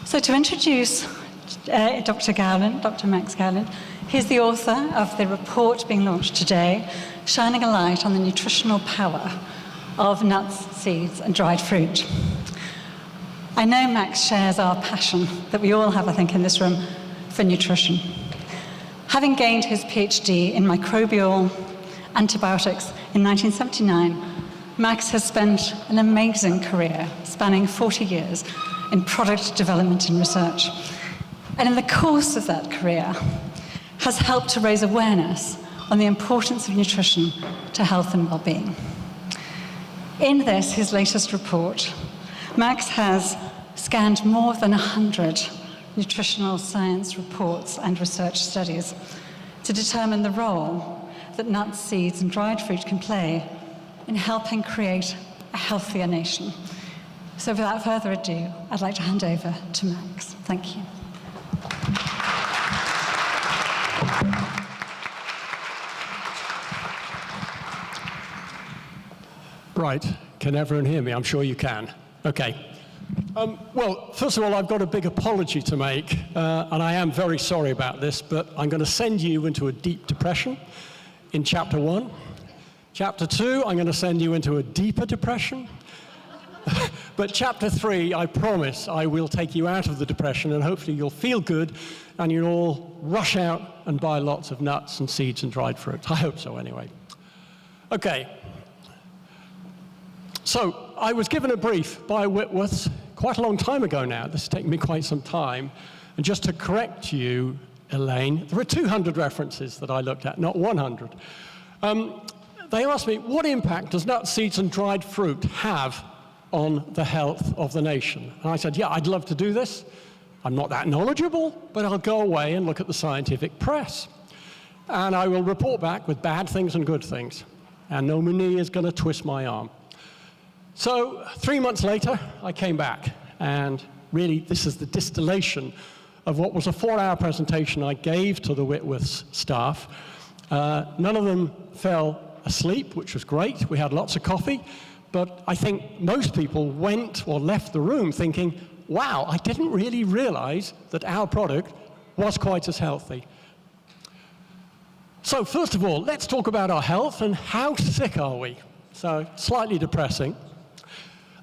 So to introduce Dr. Gowland, Dr. Max Gowland, he's the author of the report being launched today, shining a light on the nutritional power of nuts, seeds, and dried fruit. I know Max shares our passion that we all have, I think, in this room for nutrition. Having gained his PhD in microbial antibiotics in 1979, Max has spent an amazing career spanning 40 years in product development and research. And in the course of that career, has helped to raise awareness on the importance of nutrition to health and well-being. In this, his latest report, Max has scanned more than 100 nutritional science reports and research studies to determine the role that nuts, seeds, and dried fruit can play in helping create a healthier nation. So without further ado, I'd like to hand over to Max. Thank you. Right, can everyone hear me? I'm sure you can. Okay. Well, first of all, I've got a big apology to make, and I am very sorry about this, but I'm going to send you into a deep depression in chapter 1. Chapter 2, I'm going to send you into a deeper depression. But chapter 3, I promise I will take you out of the depression, and hopefully you'll feel good, and you'll all rush out and buy lots of nuts and seeds and dried fruit. I hope so, anyway. Okay. So, I was given a brief by Whitworths quite a long time ago now. This has taken me quite some time. And just to correct you, Elaine, there were 200 references that I looked at, not 100. They asked me, what impact does nuts, seeds, and dried fruit have on the health of the nation? And I said, yeah, I'd love to do this. I'm not that knowledgeable, but I'll go away and look at the scientific press. And I will report back with bad things and good things. And nobody is going to twist my arm. So 3 months later, I came back. And really, this is the distillation of what was a 4-hour presentation I gave to the Whitworths staff. None of them fell asleep, which was great. We had lots of coffee. But I think most people went or left the room thinking, wow, I didn't really realize that our product was quite as healthy. So first of all, let's talk about our health and how sick are we? So slightly depressing.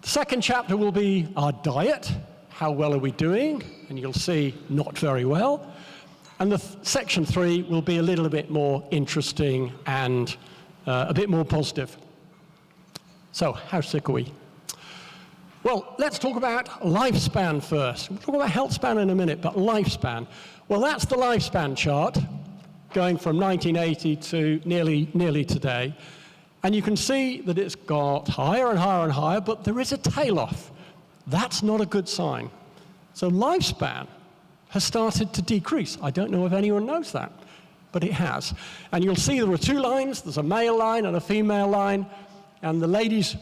The second chapter will be our diet. How well are we doing? And you'll see not very well. And the section 3 will be a little bit more interesting and a bit more positive. So, how sick are we? Well, let's talk about lifespan first. We'll talk about health span in a minute, but lifespan. Well, that's the lifespan chart, going from 1980 to nearly today. And you can see that it's got higher and higher and higher, but there is a tail off. That's not a good sign. So lifespan has started to decrease. I don't know if anyone knows that, but it has. And you'll see there are 2 lines. There's a male line and a female line. And the ladies,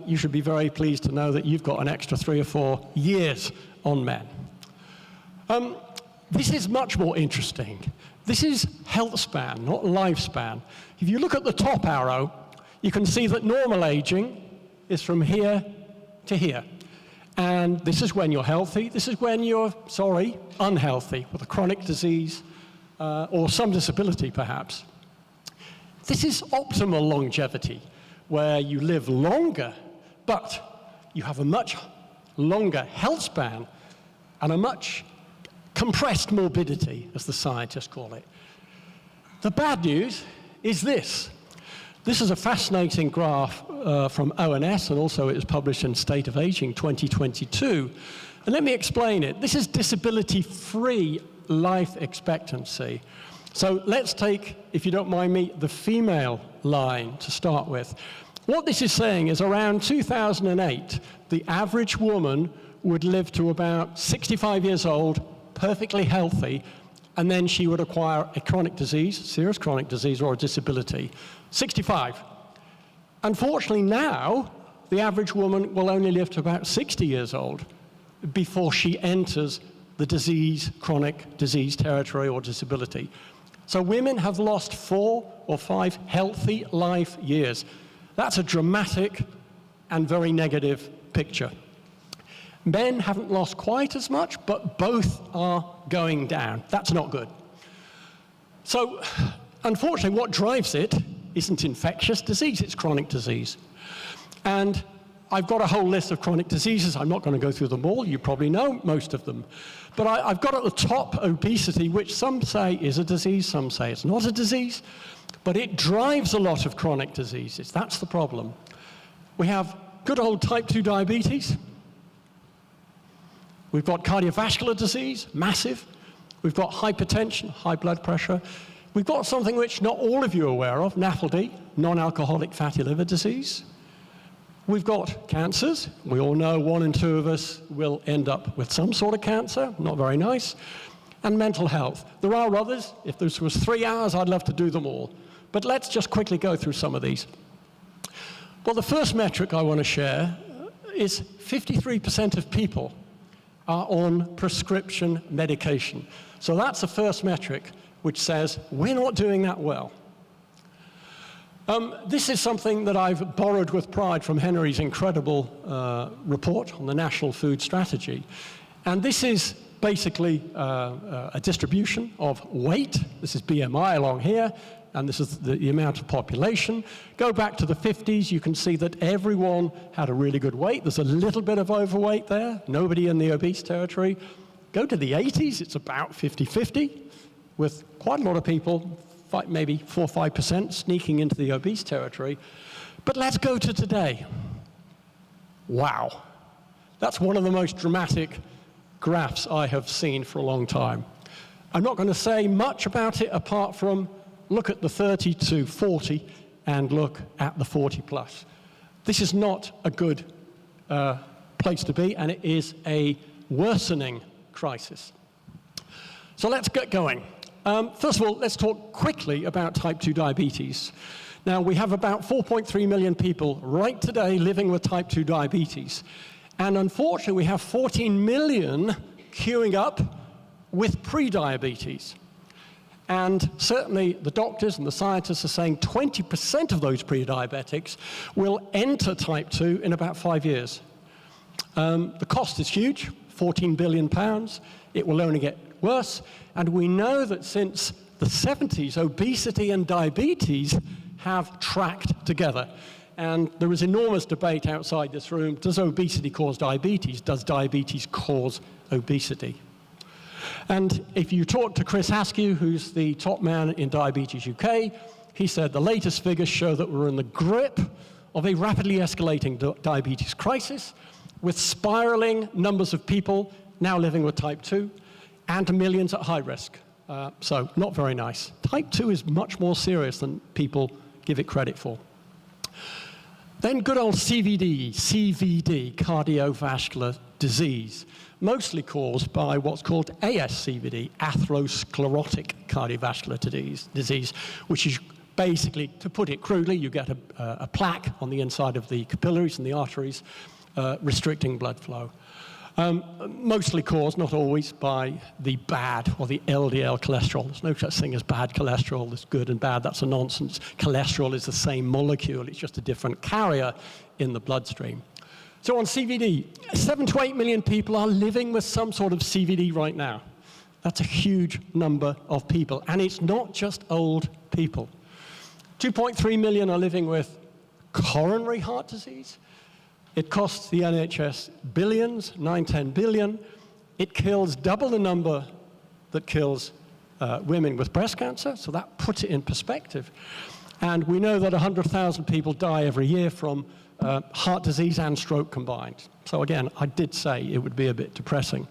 you should be very pleased to know that you've got an extra 3 or 4 years on men. This is much more interesting. This is health span, not lifespan. If you look at the top arrow, you can see that normal aging is from here to here. And this is when you're healthy. This is when you're, unhealthy, with a chronic disease or some disability, perhaps. This is optimal longevity, where you live longer, but you have a much longer health span and a much compressed morbidity, as the scientists call it. The bad news is this. This is a fascinating graph from ONS, and also it was published in State of Aging 2022. And let me explain it. This is disability-free life expectancy. So let's take, if you don't mind me, the female line to start with. What this is saying is around 2008, the average woman would live to about 65 years old, perfectly healthy, and then she would acquire a chronic disease, serious chronic disease, or a disability. 65. Unfortunately now, the average woman will only live to about 60 years old before she enters the chronic disease territory or disability. So women have lost 4 or 5 healthy life years. That's a dramatic and very negative picture. Men haven't lost quite as much, but both are going down. That's not good. So, unfortunately, what drives it isn't infectious disease, it's chronic disease. And I've got a whole list of chronic diseases. I'm not going to go through them all. You probably know most of them. But I've got at the top obesity, which some say is a disease, some say it's not a disease. But it drives a lot of chronic diseases. That's the problem. We have good old type 2 diabetes. We've got cardiovascular disease, massive. We've got hypertension, high blood pressure. We've got something which not all of you are aware of, NAFLD, non-alcoholic fatty liver disease. We've got cancers. We all know 1 in 2 of us will end up with some sort of cancer, not very nice. And mental health. There are others. If this was 3 hours, I'd love to do them all. But let's just quickly go through some of these. Well, the first metric I want to share is 53% of people are on prescription medication. So that's the first metric which says we're not doing that well. This is something that I've borrowed with pride from Henry's incredible report on the National Food Strategy. And this is basically a distribution of weight. This is BMI along here, and this is the amount of population. Go back to the 50s, you can see that everyone had a really good weight. There's a little bit of overweight there, nobody in the obese territory. Go to the 80s, it's about 50-50, with quite a lot of people, maybe 4 or 5% sneaking into the obese territory. But let's go to today. Wow. That's one of the most dramatic graphs I have seen for a long time. I'm not going to say much about it apart from look at the 30 to 40 and look at the 40 plus. This is not a good place to be, and it is a worsening crisis. So let's get going. First of all, let's talk quickly about type 2 diabetes. Now, we have about 4.3 million people right today living with type 2 diabetes. And unfortunately, we have 14 million queuing up with pre-diabetes. And certainly, the doctors and the scientists are saying 20% of those pre-diabetics will enter type 2 in about 5 years. The cost is huge, £14 billion. It will only get worse. And we know that since the 70s, obesity and diabetes have tracked together. And there is enormous debate outside this room. Does obesity cause diabetes? Does diabetes cause obesity? And if you talk to Chris Askew, who's the top man in Diabetes UK, he said the latest figures show that we're in the grip of a rapidly escalating diabetes crisis, with spiraling numbers of people now living with type 2 and millions at high risk. So not very nice. Type 2 is much more serious than people give it credit for. Then good old CVD, cardiovascular disease, mostly caused by what's called ASCVD, atherosclerotic cardiovascular disease, which is basically, to put it crudely, you get a plaque on the inside of the capillaries and the arteries, restricting blood flow. Mostly caused, not always, by the bad or the LDL cholesterol. There's no such thing as bad cholesterol. There's good and bad. That's a nonsense. Cholesterol is the same molecule. It's just a different carrier in the bloodstream. So on CVD, 7 to 8 million people are living with some sort of CVD right now. That's a huge number of people. And it's not just old people. 2.3 million are living with coronary heart disease. It costs the NHS billions, 9–10 billion. It kills double the number that kills women with breast cancer, so that puts it in perspective. And we know that 100,000 people die every year from heart disease and stroke combined. So again, I did say it would be a bit depressing.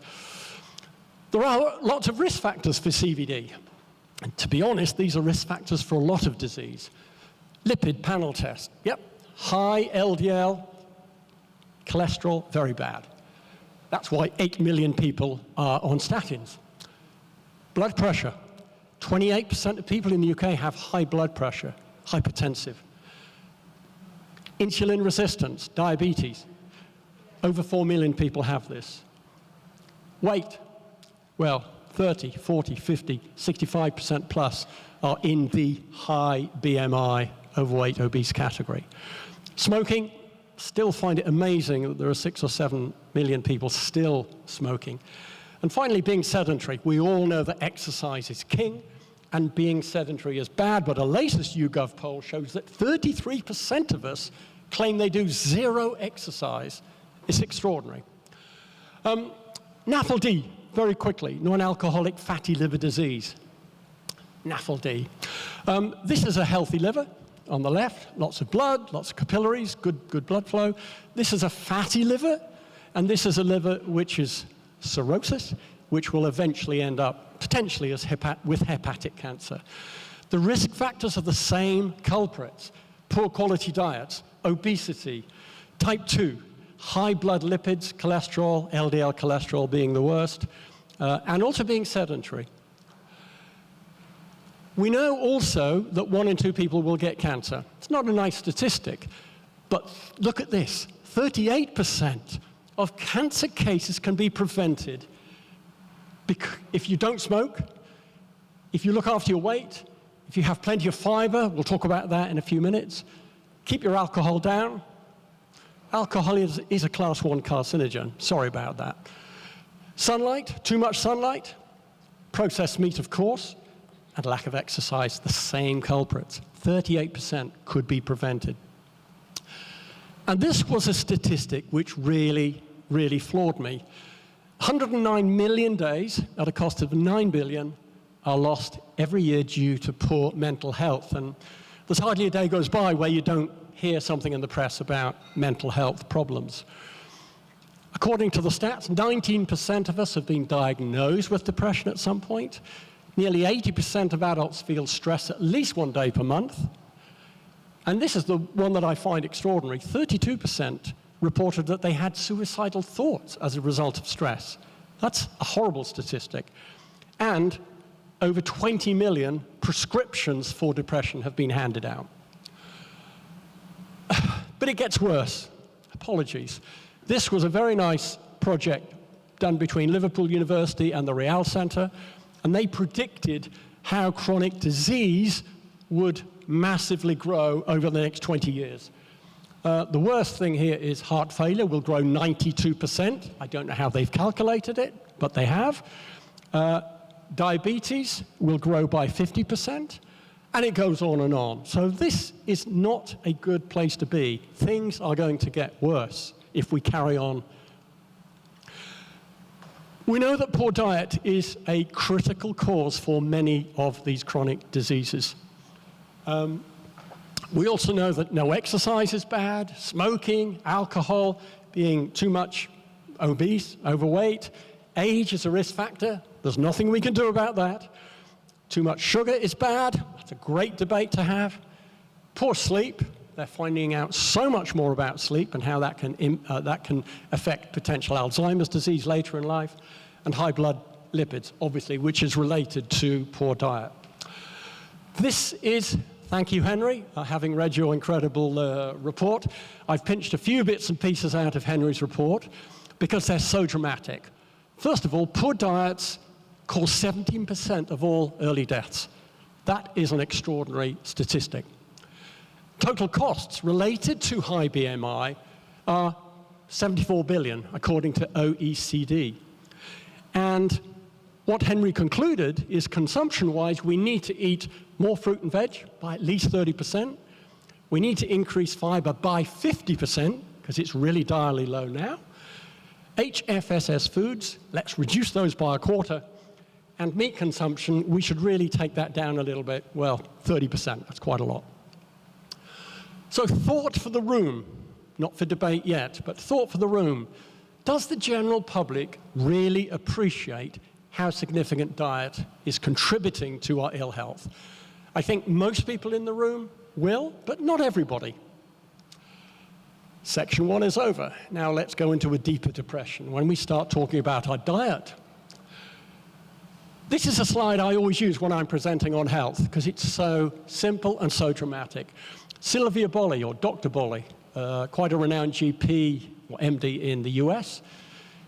There are lots of risk factors for CVD. And to be honest, these are risk factors for a lot of disease. Lipid panel test, yep, high LDL, cholesterol, very bad. That's why 8 million people are on statins. Blood pressure. 28% of people in the UK have high blood pressure, hypertensive. Insulin resistance, diabetes. Over 4 million people have this. Weight. Well, 30, 40, 50, 65% plus are in the high BMI, overweight, obese category. Smoking, still find it amazing that there are 6 or 7 million people still smoking. And finally, being sedentary. We all know that exercise is king, and being sedentary is bad, but a latest YouGov poll shows that 33% of us claim they do 0 exercise. It's extraordinary. NAFLD, very quickly, non-alcoholic fatty liver disease. NAFLD. This is a healthy liver. On the left, lots of blood, lots of capillaries, good blood flow. This is a fatty liver, and this is a liver which is cirrhosis, which will eventually end up potentially as with hepatic cancer. The risk factors are the same culprits: poor quality diets, obesity, type 2, high blood lipids, cholesterol, LDL cholesterol being the worst, and also being sedentary. We know also that 1 in 2 people will get cancer. It's not a nice statistic, but look at this. 38% of cancer cases can be prevented if you don't smoke, if you look after your weight, if you have plenty of fiber. We'll talk about that in a few minutes. Keep your alcohol down. Alcohol is a class 1 carcinogen. Sorry about that. Sunlight, too much sunlight, processed meat, of course, and lack of exercise, the same culprits. 38% could be prevented. And this was a statistic which really, really floored me. 109 million days at a cost of 9 billion are lost every year due to poor mental health. And there's hardly a day goes by where you don't hear something in the press about mental health problems. According to the stats, 19% of us have been diagnosed with depression at some point. Nearly 80% of adults feel stress at least 1 day per month. And this is the one that I find extraordinary. 32% reported that they had suicidal thoughts as a result of stress. That's a horrible statistic. And over 20 million prescriptions for depression have been handed out. But it gets worse. Apologies. This was a very nice project done between Liverpool University and the Real Centre, and they predicted how chronic disease would massively grow over the next 20 years. The worst thing here is heart failure will grow 92%. I don't know how they've calculated it, but they have. Diabetes will grow by 50%, and it goes on and on. So this is not a good place to be. Things are going to get worse if we carry on. We know that poor diet is a critical cause for many of these chronic diseases. We also know that no exercise is bad, smoking, alcohol, being too much obese, overweight, age is a risk factor. There's nothing we can do about that. Too much sugar is bad. That's a great debate to have. Poor sleep. They're finding out so much more about sleep and how that can affect potential Alzheimer's disease later in life. And high blood lipids, obviously, which is related to poor diet. This is, thank you, Henry, having read your incredible report. I've pinched a few bits and pieces out of Henry's report because they're so dramatic. First of all, poor diets cause 17% of all early deaths. That is an extraordinary statistic. Total costs related to high BMI are 74 billion, according to OECD. And what Henry concluded is, consumption-wise, we need to eat more fruit and veg by at least 30%. We need to increase fiber by 50%, because it's really direly low now. HFSS foods, let's reduce those by a quarter. And meat consumption, we should really take that down a little bit. Well, 30%, that's quite a lot. So thought for the room, not for debate yet, but thought for the room. Does the general public really appreciate how significant diet is contributing to our ill health? I think most people in the room will, but not everybody. Section 1 is over. Now let's go into a deeper depression when we start talking about our diet. This is a slide I always use when I'm presenting on health because it's so simple and so dramatic. Sylvia Bolly, or Dr. Bolly, quite a renowned GP or MD in the US,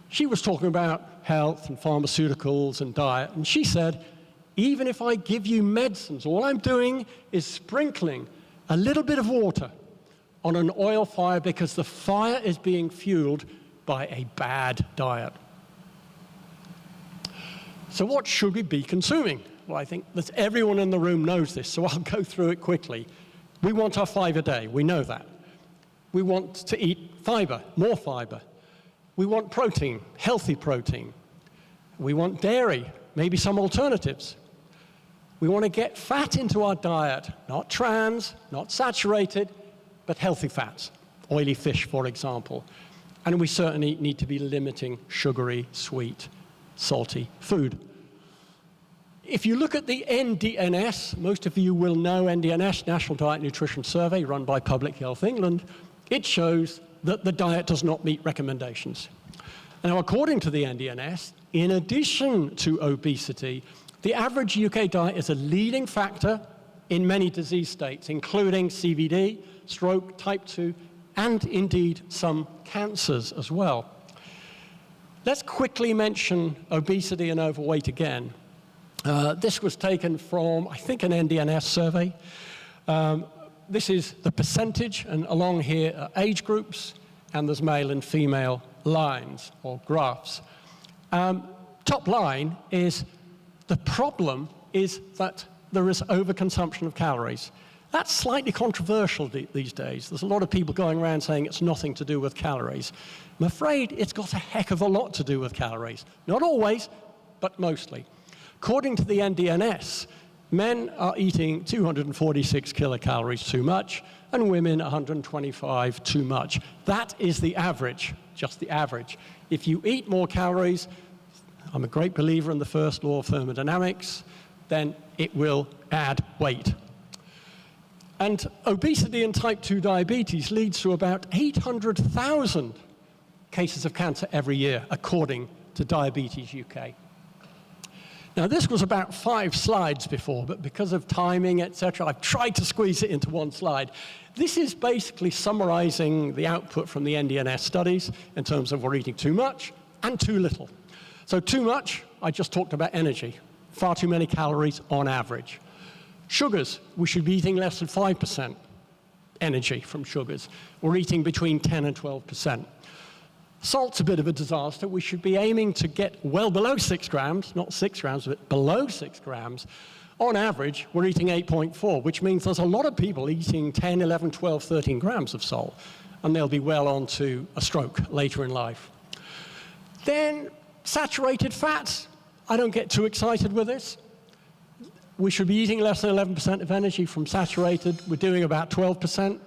she was talking about health and pharmaceuticals and diet, and she said, even if I give you medicines, all I'm doing is sprinkling a little bit of water on an oil fire because the fire is being fueled by a bad diet. So what should we be consuming? Well, I think that everyone in the room knows this, so I'll go through it quickly. We want our 5 a day, we know that. We want to eat fiber, more fiber. We want protein, healthy protein. We want dairy, maybe some alternatives. We want to get fat into our diet, not trans, not saturated, but healthy fats, oily fish, for example. And we certainly need to be limiting sugary, sweet, salty food. If you look at the NDNS, most of you will know NDNS, National Diet Nutrition Survey, run by Public Health England. It shows that the diet does not meet recommendations. Now, according to the NDNS, in addition to obesity, the average UK diet is a leading factor in many disease states, including CVD, stroke, type 2, and indeed some cancers as well. Let's quickly mention obesity and overweight again. This was taken from, I think, an NDNS survey. This is the percentage, and along here are age groups, and there's male and female lines or graphs. Top line is the problem is that there is overconsumption of calories. That's slightly controversial these days. There's a lot of people going around saying it's nothing to do with calories. I'm afraid it's got a heck of a lot to do with calories. Not always, but mostly. According to the NDNS, men are eating 246 kilocalories too much, and women 125 too much. That is the average, just the average. If you eat more calories, I'm a great believer in the first law of thermodynamics, then it will add weight. And obesity and type 2 diabetes leads to about 800,000 cases of cancer every year, according to Diabetes UK. Now, this was about 5 slides before, but because of timing, etc., I've tried to squeeze it into 1 slide. This is basically summarizing the output from the NDNS studies in terms of we're eating too much and too little. So too much, I just talked about energy. Far too many calories on average. Sugars, we should be eating less than 5% energy from sugars. We're eating between 10 and 12%. Salt's a bit of a disaster. We should be aiming to get well below 6 grams, not 6 grams, but below 6 grams. On average, we're eating 8.4, which means there's a lot of people eating 10, 11, 12, 13 grams of salt, and they'll be well on to a stroke later in life. Then saturated fats. I don't get too excited with this. We should be eating less than 11% of energy from saturated. We're doing about 12%.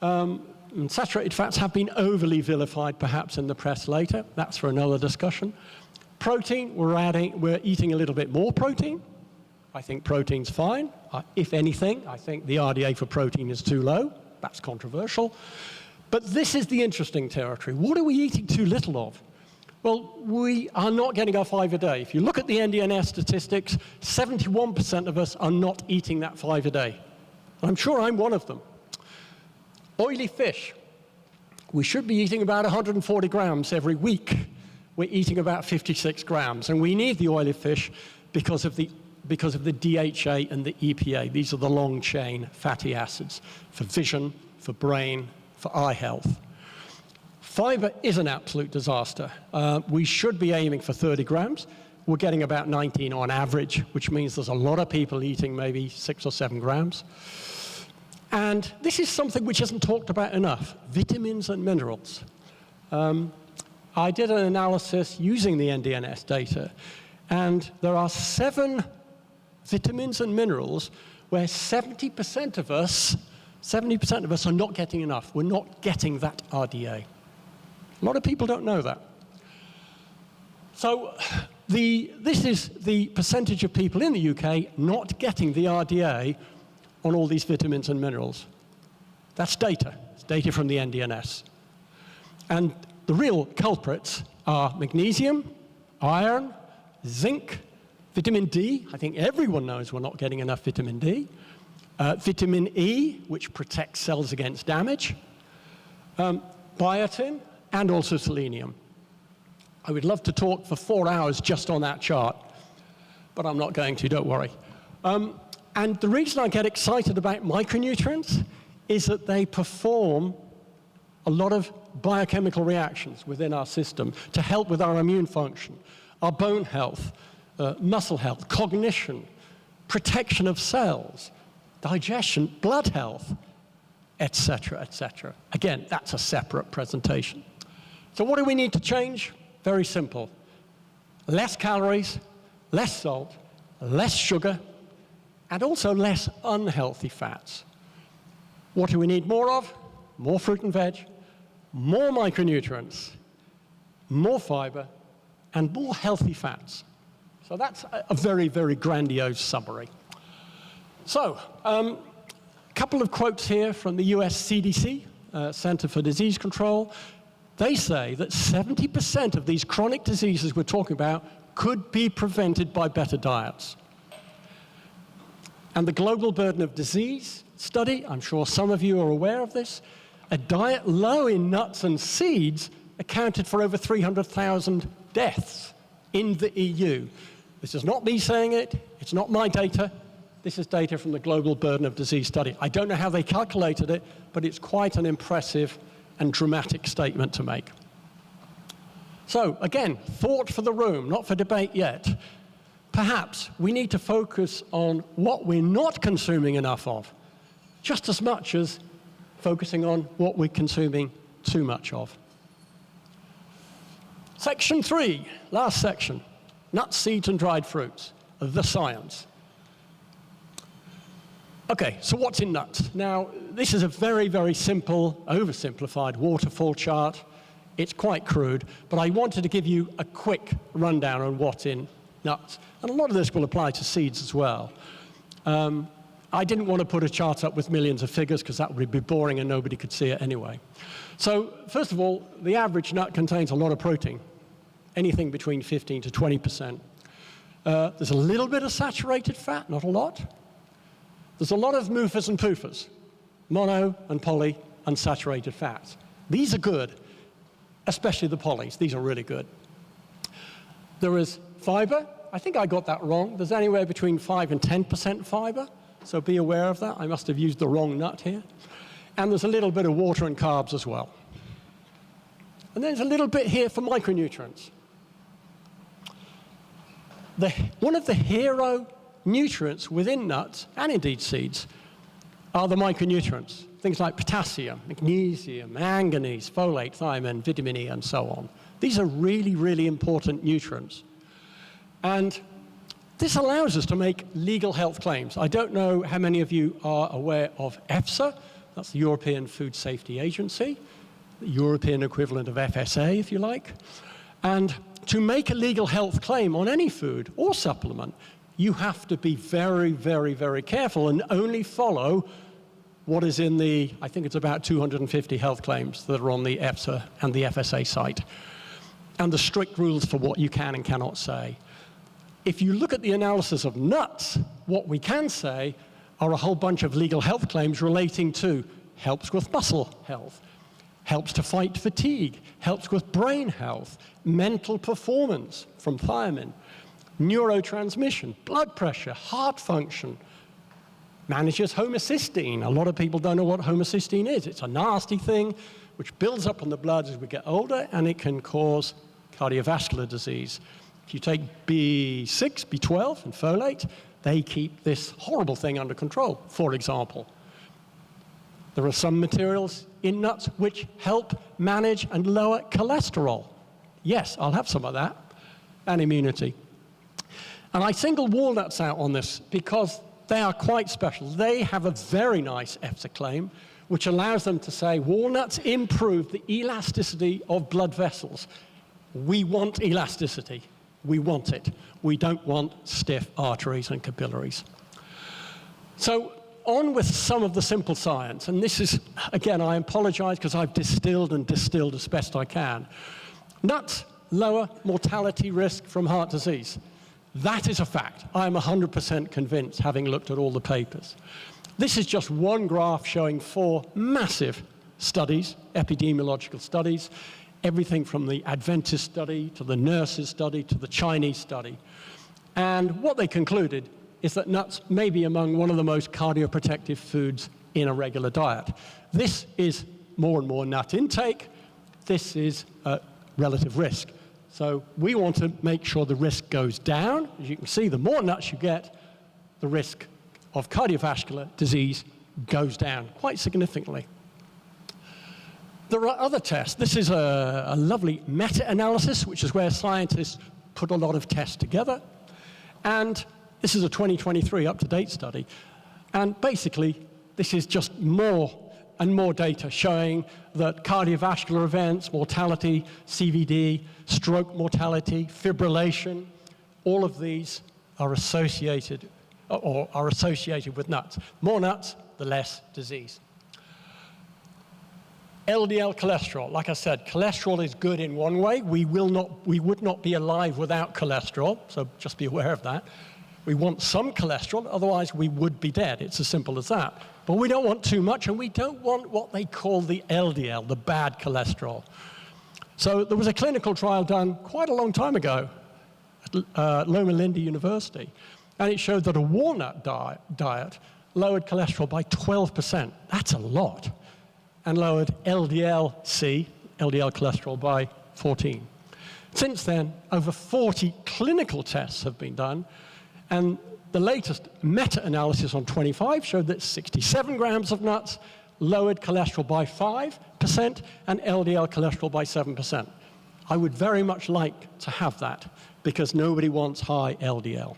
And saturated fats have been overly vilified, perhaps, in the press later. That's for another discussion. Protein, we're eating a little bit more protein. I think protein's fine. If anything, I think the RDA for protein is too low. That's controversial. But this is the interesting territory. What are we eating too little of? Well, we are not getting our 5 a day. If you look at the NDNS statistics, 71% of us are not eating that 5 a day. I'm sure I'm one of them. Oily fish. We should be eating about 140 grams every week. We're eating about 56 grams, and we need the oily fish because of the DHA and the EPA. These are the long-chain fatty acids for vision, for brain, for eye health. Fiber is an absolute disaster. We should be aiming for 30 grams. We're getting about 19 on average, which means there's a lot of people eating maybe 6 or 7 grams. And this is something which isn't talked about enough, vitamins and minerals. I did an analysis using the NDNS data, and there are 7 vitamins and minerals where 70% of us are not getting enough. We're not getting that RDA. A lot of people don't know that. So this is the percentage of people in the UK not getting the RDA on all these vitamins and minerals. That's data. It's data from the NDNS. And the real culprits are magnesium, iron, zinc, vitamin D. I think everyone knows we're not getting enough vitamin D. Vitamin E, which protects cells against damage. Biotin, and also selenium. I would love to talk for 4 hours just on that chart, but I'm not going to, don't worry. And the reason I get excited about micronutrients is that they perform a lot of biochemical reactions within our system to help with our immune function, our bone health, muscle health, cognition, protection of cells, digestion, blood health, etc., etc. Again, that's a separate presentation. So what do we need to change? Very simple. Less calories, less salt, less sugar, and also less unhealthy fats. What do we need more of? More fruit and veg, more micronutrients, more fiber, and more healthy fats. So that's a very, very grandiose summary. So, a couple of quotes here from the US CDC, Center for Disease Control. They say that 70% of these chronic diseases we're talking about could be prevented by better diets. And the Global Burden of Disease study, I'm sure some of you are aware of this, a diet low in nuts and seeds accounted for over 300,000 deaths in the EU. This is not me saying it, it's not my data, this is data from the Global Burden of Disease study. I don't know how they calculated it, but it's quite an impressive and dramatic statement to make. So, again, thought for the room, not for debate yet. Perhaps we need to focus on what we're not consuming enough of, just as much as focusing on what we're consuming too much of. Section 3, last section, nuts, seeds, and dried fruits, the science. Okay, so what's in nuts? Now, this is a very, very simple, oversimplified waterfall chart. It's quite crude, but I wanted to give you a quick rundown on what's in nuts. And a lot of this will apply to seeds as well. I didn't want to put a chart up with millions of figures because that would be boring and nobody could see it anyway. So, first of all, the average nut contains a lot of protein, anything between 15 to 20%. There's a little bit of saturated fat, not a lot. There's a lot of MUFAs and PUFAs, mono and poly unsaturated fats. These are good, especially the polys. These are really good. There is fiber. I think I got that wrong. There's anywhere between 5 and 10% fiber, so be aware of that. I must have used the wrong nut here. And there's a little bit of water and carbs as well. And there's a little bit here for micronutrients. One of the hero nutrients within nuts, and indeed seeds, are the micronutrients. Things like potassium, magnesium, manganese, folate, thiamine, vitamin E, and so on. These are really, really important nutrients. And this allows us to make legal health claims. I don't know how many of you are aware of EFSA. That's the European Food Safety Agency, the European equivalent of FSA, if you like. And to make a legal health claim on any food or supplement, you have to be very, very, very careful and only follow what is in the, I think it's about 250 health claims that are on the EFSA and the FSA site, and the strict rules for what you can and cannot say. If you look at the analysis of nuts, what we can say are a whole bunch of legal health claims relating to helps with muscle health, helps to fight fatigue, helps with brain health, mental performance from thiamine, neurotransmission, blood pressure, heart function, manages homocysteine. A lot of people don't know what homocysteine is. It's a nasty thing which builds up in the blood as we get older, and it can cause cardiovascular disease. If you take B6, B12, and folate, they keep this horrible thing under control, for example. There are some materials in nuts which help manage and lower cholesterol. Yes, I'll have some of that, and immunity. And I single walnuts out on this because they are quite special. They have a very nice EFSA claim, which allows them to say walnuts improve the elasticity of blood vessels. We want elasticity. We want it. We don't want stiff arteries and capillaries. So on with some of the simple science. And this is, again, I apologize because I've distilled and distilled as best I can. Nuts lower mortality risk from heart disease. That is a fact. I am 100% convinced, having looked at all the papers. This is just one graph showing 4 massive studies, epidemiological studies, everything from the Adventist study to the nurses study to the Chinese study. And what they concluded is that nuts may be among one of the most cardioprotective foods in a regular diet. This is more and more nut intake. This is relative risk. So we want to make sure the risk goes down. As you can see, the more nuts you get, the risk of cardiovascular disease goes down quite significantly. There are other tests. This is a lovely meta-analysis, which is where scientists put a lot of tests together. And this is a 2023 up-to-date study. And basically, this is just more and more data showing that cardiovascular events, mortality, CVD, stroke mortality, fibrillation, all of these are associated with nuts. More nuts, the less disease. LDL cholesterol, like I said, cholesterol is good in one way. We would not be alive without cholesterol, so just be aware of that. We want some cholesterol, otherwise we would be dead. It's as simple as that. But we don't want too much, and we don't want what they call the LDL, the bad cholesterol. So there was a clinical trial done quite a long time ago at Loma Linda University, and it showed that a walnut diet lowered cholesterol by 12%. That's a lot. And lowered LDL-C, LDL cholesterol, by 14. Since then, over 40 clinical tests have been done, and the latest meta-analysis on 25 showed that 67 grams of nuts lowered cholesterol by 5% and LDL cholesterol by 7%. I would very much like to have that, because nobody wants high LDL.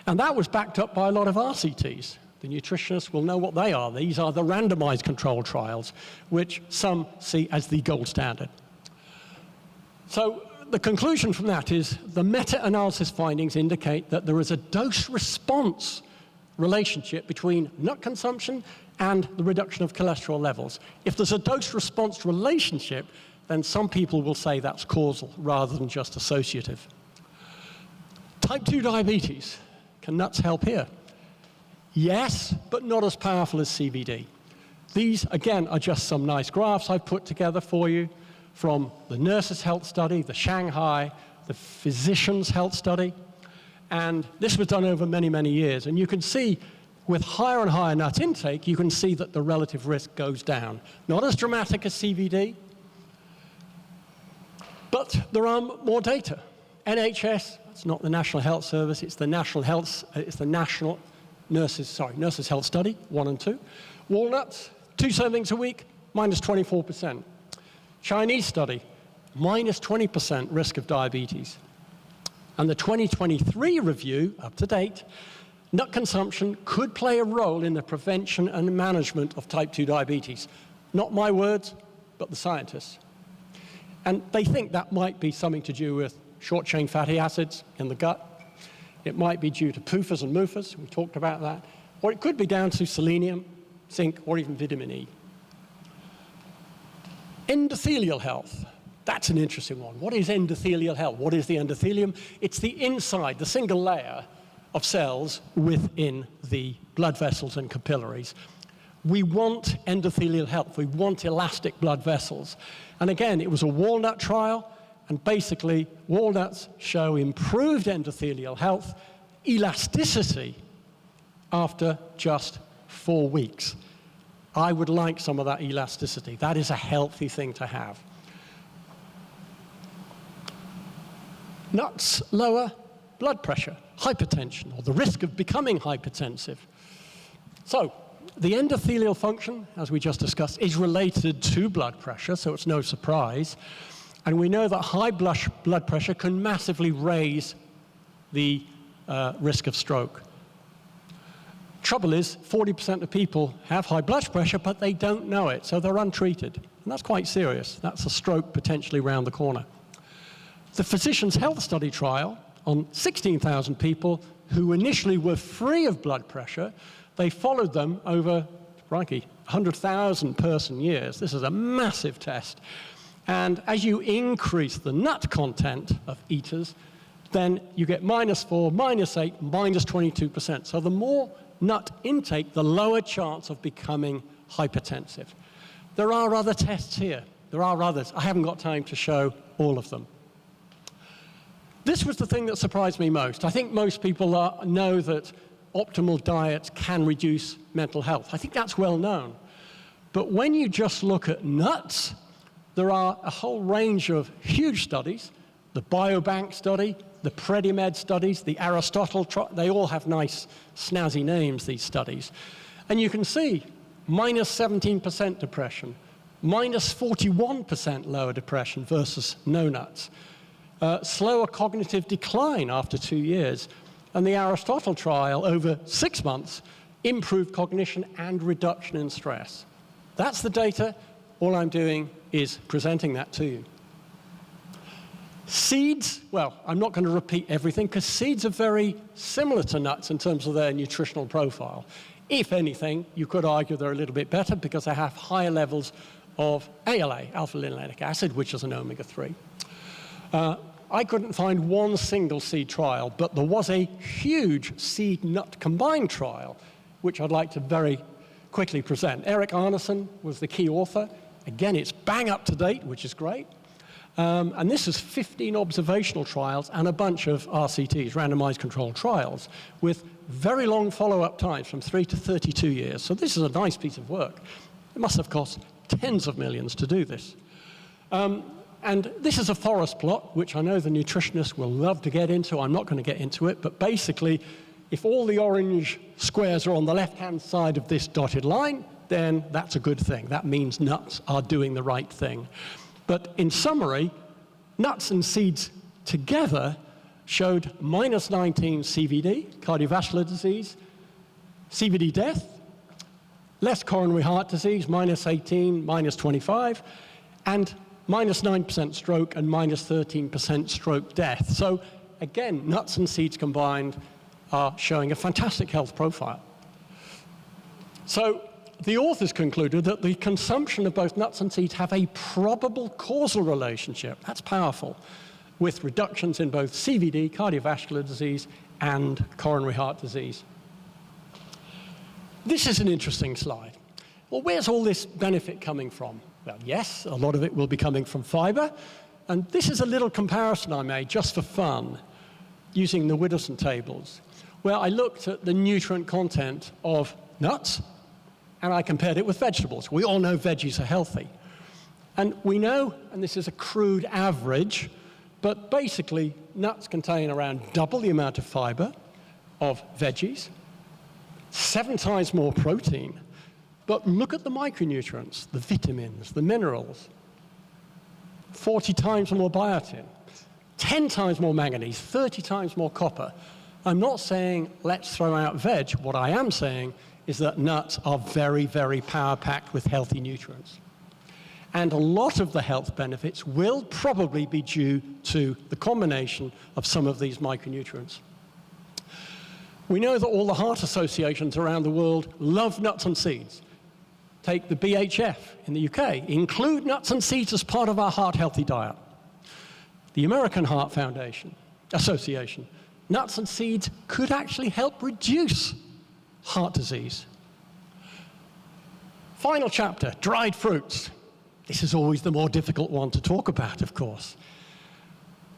And that was backed up by a lot of RCTs. The nutritionists will know what they are. These are the randomized controlled trials, which some see as the gold standard. So the conclusion from that is the meta-analysis findings indicate that there is a dose-response relationship between nut consumption and the reduction of cholesterol levels. If there's a dose-response relationship, then some people will say that's causal rather than just associative. Type 2 diabetes. Can nuts help here? Yes, but not as powerful as CVD. These, again, are just some nice graphs I've put together for you from the Nurses' Health Study, the Shanghai, the Physicians' Health Study. And this was done over many, many years. And you can see with higher and higher nut intake, you can see that the relative risk goes down. Not as dramatic as CVD, but there are more data. NHS, it's not the National Health Service, it's the National Nurses Health Study, 1 and 2. Walnuts, 2 servings a week, minus 24%. Chinese study, minus 20% risk of diabetes. And the 2023 review, up to date, nut consumption could play a role in the prevention and management of type 2 diabetes. Not my words, but the scientists. And they think that might be something to do with short-chain fatty acids in the gut. It might be due to PUFAs and MUFAs, we talked about that. Or it could be down to selenium, zinc, or even vitamin E. Endothelial health. That's an interesting one. What is endothelial health? What is the endothelium? It's the inside, the single layer of cells within the blood vessels and capillaries. We want endothelial health. We want elastic blood vessels. And again, it was a walnut trial, and basically, walnuts show improved endothelial health, elasticity, after just 4 weeks. I would like some of that elasticity. That is a healthy thing to have. Nuts lower blood pressure, hypertension, or the risk of becoming hypertensive. So, the endothelial function, as we just discussed, is related to blood pressure, so it's no surprise. And we know that high blood pressure can massively raise the risk of stroke. Trouble is, 40% of people have high blood pressure, but they don't know it, so they're untreated. And that's quite serious. That's a stroke potentially around the corner. The Physicians' Health Study trial on 16,000 people who initially were free of blood pressure, they followed them over, crikey, 100,000 person years. This is a massive test. And as you increase the nut content of eaters, then you get -4, -8, -22%. So the more nut intake, the lower chance of becoming hypertensive. There are other tests here. There are others. I haven't got time to show all of them. This was the thing that surprised me most. I think most people know that optimal diets can reduce mental health. I think that's well known. But when you just look at nuts, there are a whole range of huge studies, the Biobank study, the Predimed studies, the Aristotle trial, they all have nice snazzy names, these studies. And you can see minus 17% depression, minus 41% lower depression versus no nuts, slower cognitive decline after 2 years, and the Aristotle trial over 6 months improved cognition and reduction in stress. That's the data. All I'm doing is presenting that to you. Seeds, well, I'm not going to repeat everything because seeds are very similar to nuts in terms of their nutritional profile. If anything, you could argue they're a little bit better because they have higher levels of ALA, alpha-linolenic acid, which is an omega-3. I couldn't find one single seed trial, but there was a huge seed-nut combined trial, which I'd like to very quickly present. Eric Arneson was the key author. Again, it's bang up to date, which is great. And this is 15 observational trials and a bunch of RCTs, randomized controlled trials, with very long follow-up times from 3 to 32 years. So this is a nice piece of work. It must have cost tens of millions to do this. And this is a forest plot, which I know the nutritionists will love to get into. I'm not going to get into it, but basically, if all the orange squares are on the left-hand side of this dotted line, then that's a good thing. That means nuts are doing the right thing. But in summary, nuts and seeds together showed minus 19 CVD, cardiovascular disease, CVD death, less coronary heart disease, minus 18, minus 25, and minus 9% stroke and minus 13% stroke death. So again, nuts and seeds combined are showing a fantastic health profile. So the authors concluded that the consumption of both nuts and seeds have a probable causal relationship, that's powerful, with reductions in both CVD, cardiovascular disease, and coronary heart disease. This is an interesting slide. Well, where's all this benefit coming from? Well, yes, a lot of it will be coming from fiber, and this is a little comparison I made just for fun, using the Widdowson tables, where I looked at the nutrient content of nuts, and I compared it with vegetables. We all know veggies are healthy. And we know, and this is a crude average, but basically nuts contain around double the amount of fiber of veggies, 7 times more protein. But look at the micronutrients, the vitamins, the minerals. 40 times more biotin, 10 times more manganese, 30 times more copper. I'm not saying let's throw out veg. What I am saying is that nuts are very, very power-packed with healthy nutrients. And a lot of the health benefits will probably be due to the combination of some of these micronutrients. We know that all the heart associations around the world love nuts and seeds. Take the BHF in the UK, include nuts and seeds as part of our heart healthy diet. The American Heart Foundation Association, nuts and seeds could actually help reduce heart disease. Final chapter, dried fruits. This is always the more difficult one to talk about, of course.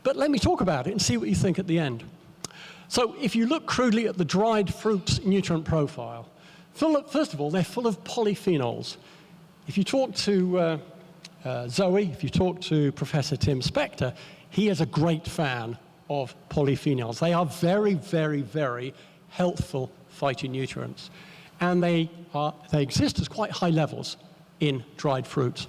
But let me talk about it and see what you think at the end. So if you look crudely at the dried fruits nutrient profile, first of all, they're full of polyphenols. If you talk to Zoe, if you talk to Professor Tim Spector, he is a great fan of polyphenols. They are very, very, very healthful phytonutrients. And they exist as quite high levels in dried fruits.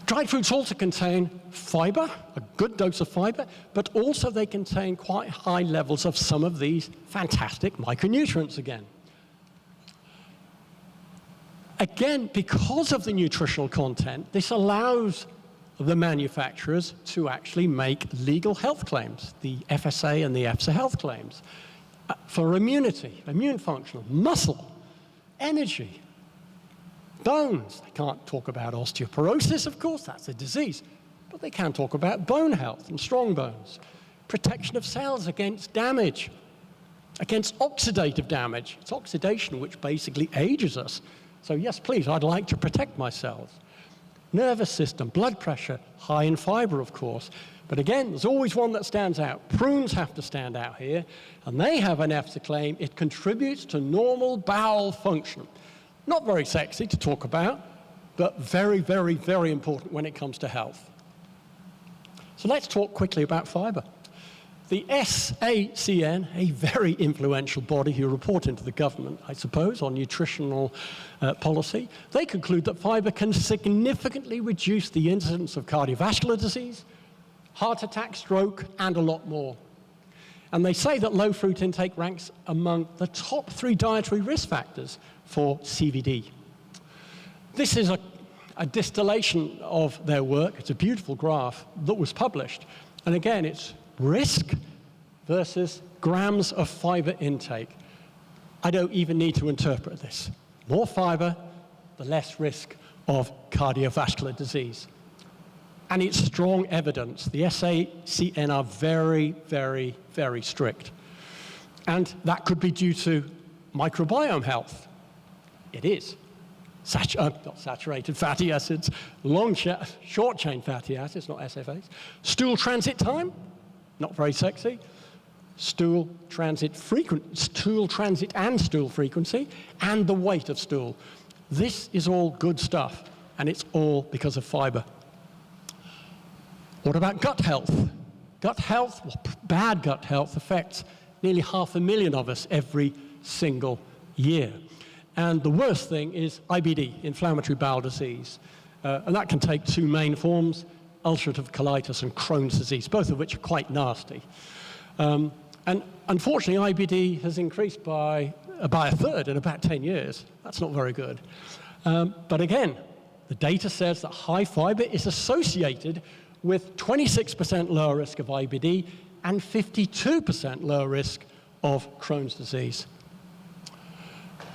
Dried fruits also contain fiber, a good dose of fiber, but also they contain quite high levels of some of these fantastic micronutrients again. Again, because of the nutritional content, this allows the manufacturers to actually make legal health claims, the FSA and the EFSA health claims, for immunity, immune function, muscle, energy, bones. They can't talk about osteoporosis, of course, that's a disease, but they can talk about bone health and strong bones, protection of cells against damage, against oxidative damage. It's oxidation which basically ages us. So yes, please, I'd like to protect my cells. nervous system, blood pressure, high in fiber, of course. But again, there's always one that stands out. Prunes have to stand out here, and they have an EFSA claim. It contributes to normal bowel function. Not very sexy to talk about, but very, very, very important when it comes to health. So let's talk quickly about fiber. The SACN, a very influential body who report into the government, I suppose, on nutritional policy, they conclude that fiber can significantly reduce the incidence of cardiovascular disease, heart attack, stroke, and a lot more. And they say that low fruit intake ranks among the top 3 dietary risk factors for CVD. This is a distillation of their work. It's a beautiful graph that was published. And again, it's risk versus grams of fiber intake. I don't even need to interpret this. More fiber, the less risk of cardiovascular disease. And it's strong evidence. The SACN are very, very, very strict. And that could be due to microbiome health. It is. Not saturated fatty acids, short-chain fatty acids, not SFAs. Stool transit time, not very sexy. Stool transit and stool frequency, and the weight of stool. This is all good stuff, and it's all because of fiber. What about gut health? Gut health, bad gut health, affects nearly 500,000 of us every single year. And the worst thing is IBD, inflammatory bowel disease. And that can take 2 main forms, ulcerative colitis and Crohn's disease, both of which are quite nasty. And unfortunately, IBD has increased by a third in about 10 years. That's not very good. But again, the data says that high fiber is associated with 26% lower risk of IBD and 52% lower risk of Crohn's disease.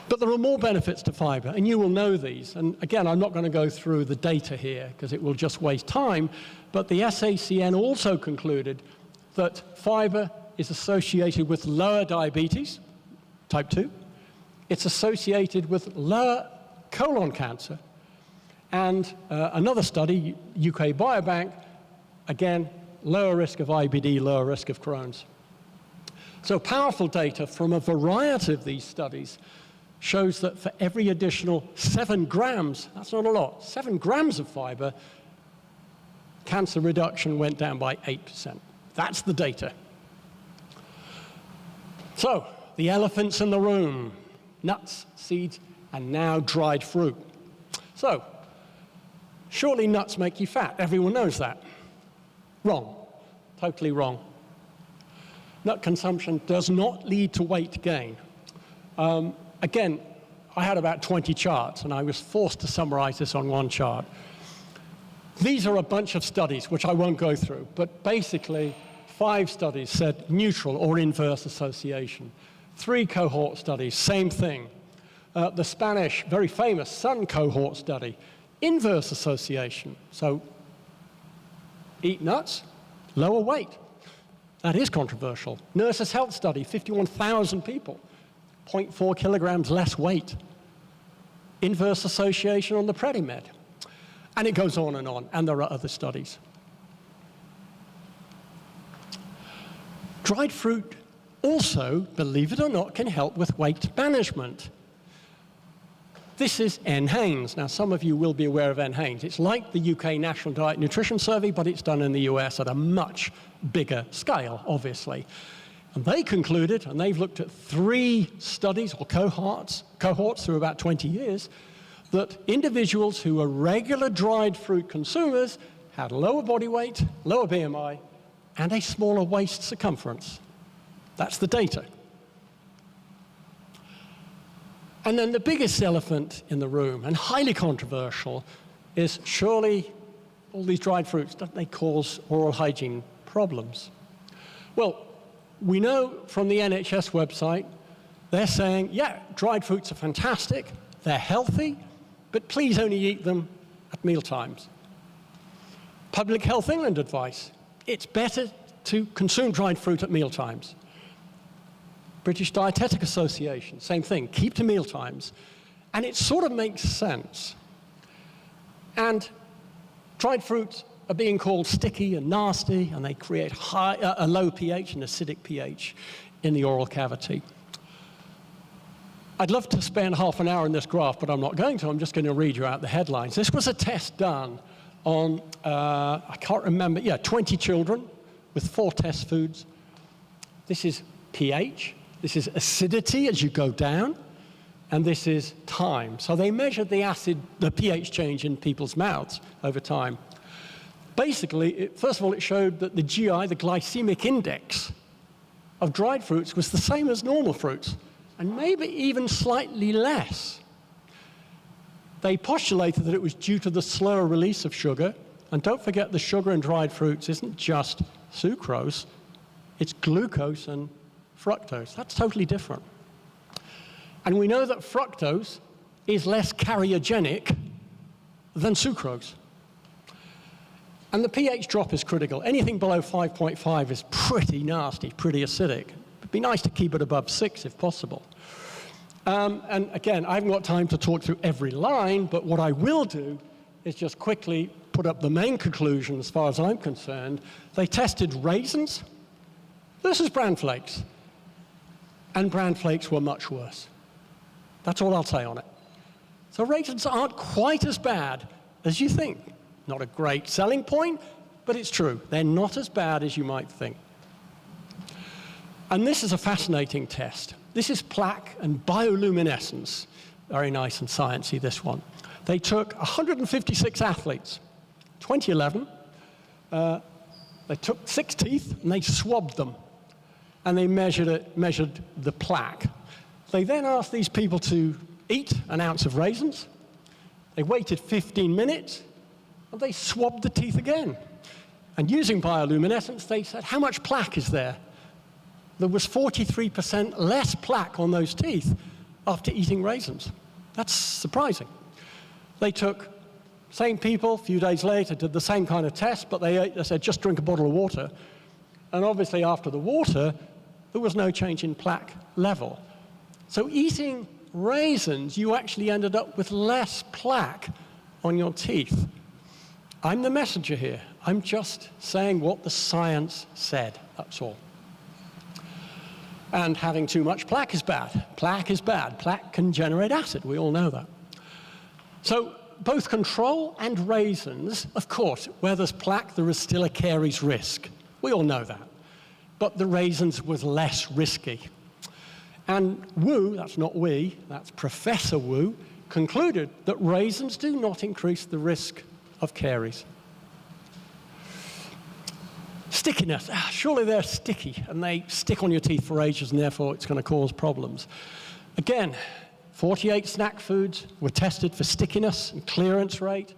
But there are more benefits to fiber, and you will know these. And again, I'm not going to go through the data here because it will just waste time, but the SACN also concluded that fiber is associated with lower diabetes, type 2. It's associated with lower colon cancer. And another study, UK Biobank, again, lower risk of IBD, lower risk of Crohn's. So powerful data from a variety of these studies shows that for every additional 7 grams, that's not a lot, 7 grams of fiber, cancer reduction went down by 8%. That's the data. So, the elephants in the room, nuts, seeds, and now dried fruit. So, surely nuts make you fat. Everyone knows that. Wrong. Totally wrong. Nut consumption does not lead to weight gain. Again, I had about 20 charts, and I was forced to summarize this on one chart. These are a bunch of studies, which I won't go through, but basically 5 studies said neutral or inverse association. 3 cohort studies, same thing. The Spanish, very famous Sun cohort study, inverse association. So eat nuts, lower weight. That is controversial. Nurses' Health study, 51,000 people, 0.4 kilograms less weight. Inverse association on the Predimed. And it goes on, and there are other studies. Dried fruit also, believe it or not, can help with weight management. This is NHANES. Now, some of you will be aware of NHANES. It's like the UK National Diet Nutrition Survey, but it's done in the US at a much bigger scale, obviously. And they concluded, and they've looked at 3 studies or cohorts through about 20 years, that individuals who were regular dried fruit consumers had lower body weight, lower BMI, and a smaller waist circumference. That's the data. And then the biggest elephant in the room, and highly controversial, is surely all these dried fruits, don't they cause oral hygiene problems? Well, we know from the NHS website, they're saying, yeah, dried fruits are fantastic, they're healthy, but please only eat them at meal times. Public Health England advice, it's better to consume dried fruit at meal times. British Dietetic Association, same thing, keep to meal times. And it sort of makes sense. And Dried fruits are being called sticky and nasty, and they create a low pH, an acidic pH, in the oral cavity. I'd love to spend half an hour on this graph, but I'm not going to. I'm just going to read you out the headlines. This was a test done on, I can't remember, 20 children with 4 test foods. This is pH, this is acidity as you go down, and this is time. So they measured the pH change in people's mouths over time. Basically, first of all, it showed that the GI, the glycemic index of dried fruits, was the same as normal fruits, and maybe even slightly less. They postulated that it was due to the slower release of sugar, and don't forget the sugar in dried fruits isn't just sucrose, it's glucose and fructose. That's totally different. And we know that fructose is less carcinogenic than sucrose. And the pH drop is critical. Anything below 5.5 is pretty nasty, pretty acidic. It'd be nice to keep it above 6 if possible. And again, I haven't got time to talk through every line, but what I will do is just quickly put up the main conclusion as far as I'm concerned. They tested raisins versus bran flakes, and bran flakes were much worse. That's all I'll say on it. So raisins aren't quite as bad as you think. Not a great selling point, but it's true. They're not as bad as you might think. And this is a fascinating test. This is plaque and bioluminescence. Very nice and sciencey, this one. They took 156 athletes, 2011. They took 6 teeth and they swabbed them. And they measured the plaque. They then asked these people to eat an ounce of raisins. They waited 15 minutes, and they swabbed the teeth again. And using bioluminescence, they said, how much plaque is there? There was 43% less plaque on those teeth after eating raisins. That's surprising. They took same people, a few days later, did the same kind of test, but they said, just drink a bottle of water. And obviously, after the water, there was no change in plaque level. So eating raisins, you actually ended up with less plaque on your teeth. I'm the messenger here. I'm just saying what the science said, that's all. And having too much plaque is bad. Plaque is bad. Plaque can generate acid. We all know that. So both control and raisins, of course, where there's plaque, there is still a caries risk. We all know that. But the raisins was less risky. And Wu, that's not we, that's Professor Wu, concluded that raisins do not increase the risk of caries. Stickiness. Surely they're sticky, and they stick on your teeth for ages, and therefore it's going to cause problems. Again, 48 snack foods were tested for stickiness and clearance rate.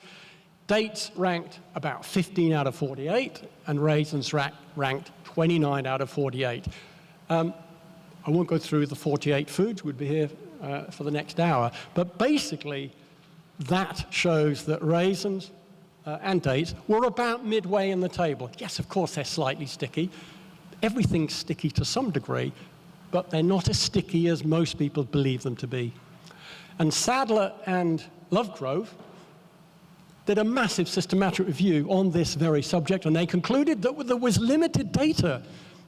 Dates ranked about 15 out of 48, and raisins ranked 29 out of 48. I won't go through the 48 foods, we'd be here for the next hour, but basically that shows that raisins and dates were about midway in the table. Yes, of course, they're slightly sticky. Everything's sticky to some degree, but they're not as sticky as most people believe them to be. And Sadler and Lovegrove did a massive systematic review on this very subject, and they concluded that there was limited data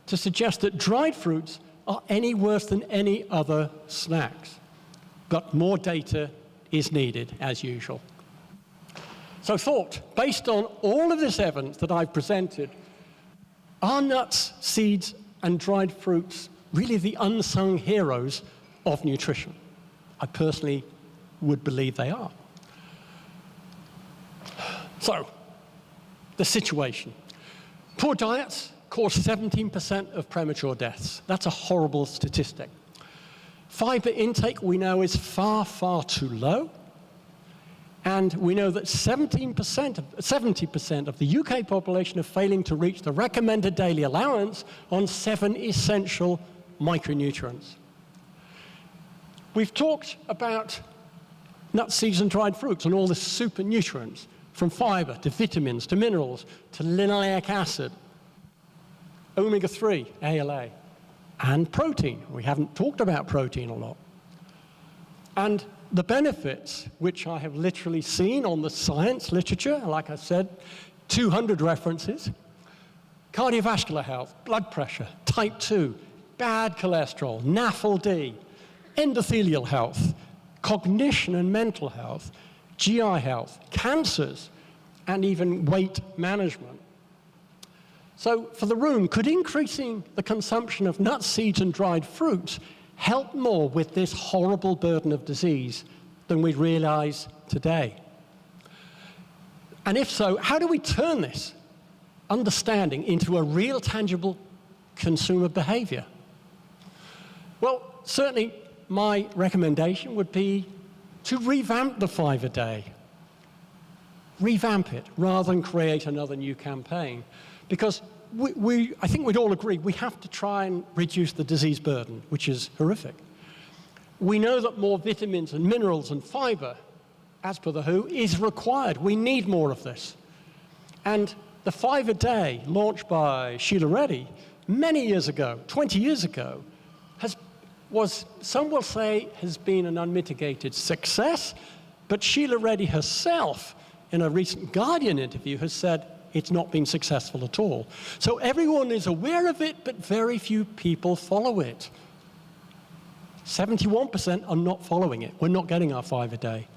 to suggest that dried fruits are any worse than any other snacks. But more data is needed, as usual. So thought, based on all of this evidence that I've presented, are nuts, seeds, and dried fruits really the unsung heroes of nutrition? I personally would believe they are. So, the situation. Poor diets cause 17% of premature deaths. That's a horrible statistic. Fiber intake, we know, is far, far too low. And we know that 70% of the UK population are failing to reach the recommended daily allowance on 7 essential micronutrients. We've talked about nuts, seeds, and dried fruits and all the super nutrients, from fiber to vitamins to minerals to linoleic acid, omega-3, ALA, and protein. We haven't talked about protein a lot. And the benefits, which I have literally seen on the science literature, like I said, 200 references: cardiovascular health, blood pressure, type 2, bad cholesterol, NAFLD, endothelial health, cognition and mental health, GI health, cancers, and even weight management. So for the room, could increasing the consumption of nuts, seeds, and dried fruits help more with this horrible burden of disease than we realize today? And if so, how do we turn this understanding into a real, tangible consumer behavior? Well, certainly my recommendation would be to revamp the 5 a day. Revamp it rather than create another new campaign. Because I think we'd all agree we have to try and reduce the disease burden, which is horrific. We know that more vitamins and minerals and fiber, as per the WHO, is required. We need more of this. And the 5 a day, launched by Sheila Reddy many years ago, 20 years ago, some will say has been an unmitigated success, but Sheila Reddy herself, in a recent Guardian interview, has said it's not been successful at all. So everyone is aware of it, but very few people follow it. 71% are not following it. We're not getting our 5 a day.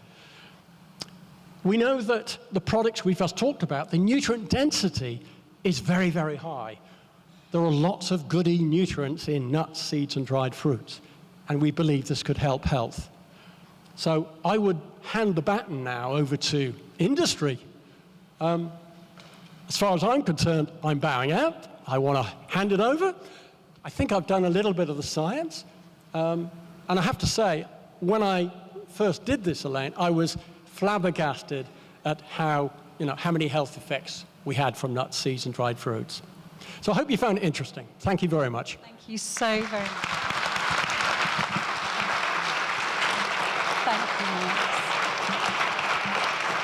We know that the products we've just talked about, the nutrient density is very, very high. There are lots of goody nutrients in nuts, seeds, and dried fruits, and we believe this could help health. So I would hand the baton now over to industry. As far as I'm concerned, I'm bowing out. I want to hand it over. I think I've done a little bit of the science. And I have to say, when I first did this, Elaine, I was flabbergasted at how many health effects we had from nuts, seeds, and dried fruits. So I hope you found it interesting. Thank you very much. Thank you so very much.